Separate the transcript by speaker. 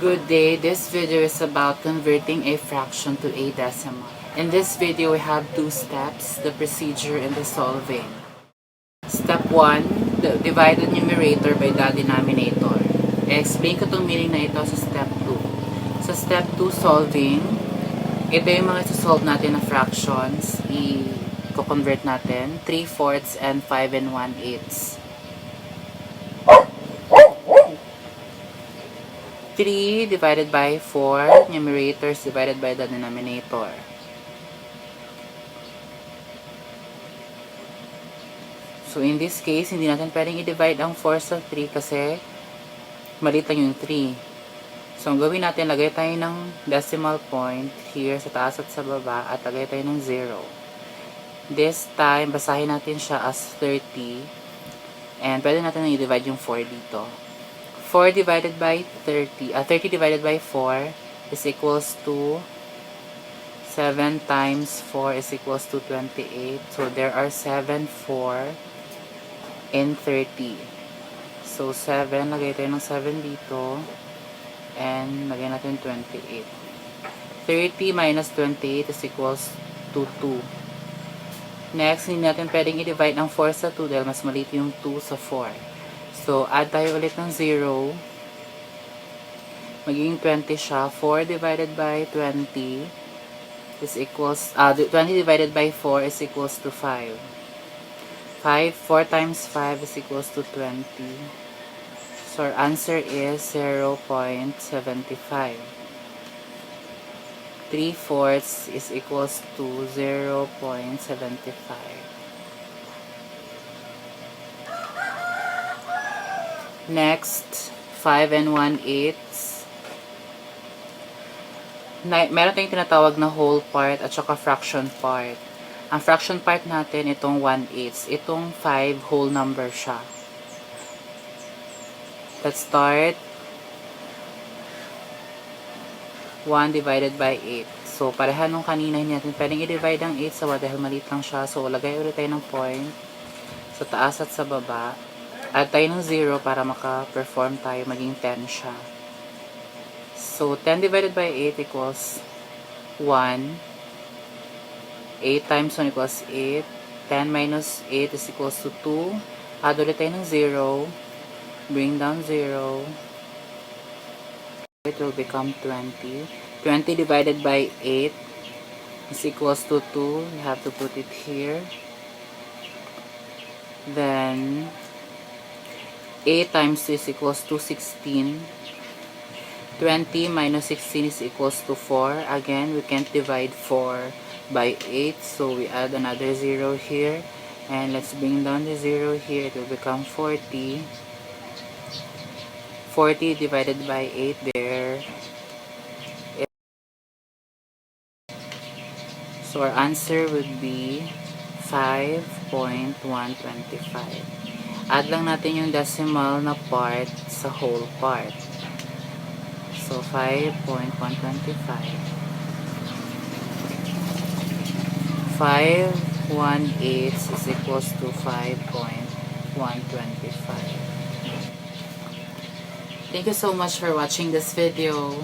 Speaker 1: Good day, this video is about converting a fraction to a decimal. In this video, we have two steps, the procedure and the solving. Step 1, divide the numerator by the denominator. I-explain ko itong meaning na ito sa step 2. Sa step 2 solving, ito yung mga solve natin na fractions. I-convert natin 3/4 and 5 1/8. 3 divided by 4, numerators divided by the denominator. So, in this case, hindi natin pwedeng i-divide ang 4 sa 3 kasi maliit lang yung 3. So, ang gawin natin, lagay tayo ng decimal point here sa taas at sa baba at lagay tayo ng 0. This time, basahin natin siya as 30 and pwede natin i-divide yung 4 dito. 4 divided by 30 divided by 4 is equals to 7 times 4 is equals to 28. So, there are 7, 4, and 30. So, 7, lagay tayo ng 7 dito, and lagay natin 28. 30 minus 28 is equals to 2. Next, hindi natin pwedeng i-divide ang 4 sa 2 dahil mas maliit yung 2 sa 4. So, add tayo ulit ng 0. Magiging 20 siya. 4 divided by 20 is equals, 20 divided by 4 is equals to 5. 4 times 5 is equals to 20. So, our answer is 0.75. 3/4 is equals to 0.75. Next, 5 1/8. Meron tayong tinatawag na whole part at saka fraction part. Ang fraction part natin, itong 1/8. Itong 5, whole number siya. Let's start. 1 divided by 8. So, pareha nung kanina, hindi natin pwedeng i-divide ang 8 sa 1 dahil maliit lang siya. So, lagay ulit tayo ng point sa taas at sa baba. Add tayo ng 0 para maka-perform tayo, maging 10 siya. So, 10 divided by 8 equals 1. 8 times 1 equals 8. 10 minus 8 is equals to 2. Add ulit tayo ng 0. Bring down 0. It will become 20. 20 divided by 8 is equals to 2. You have to put it here. Then, 8 times 2 is equals to 16. 20 minus 16 is equals to 4. Again, we can't divide 4 by 8. So, we add another 0 here. And let's bring down the 0 here. It will become 40. 40 divided by 8 there. So, our answer would be 5.125. Add lang natin yung decimal na part sa whole part. So, 5.125. 5/1/8 is equals to 5.125. Thank you so much for watching this video.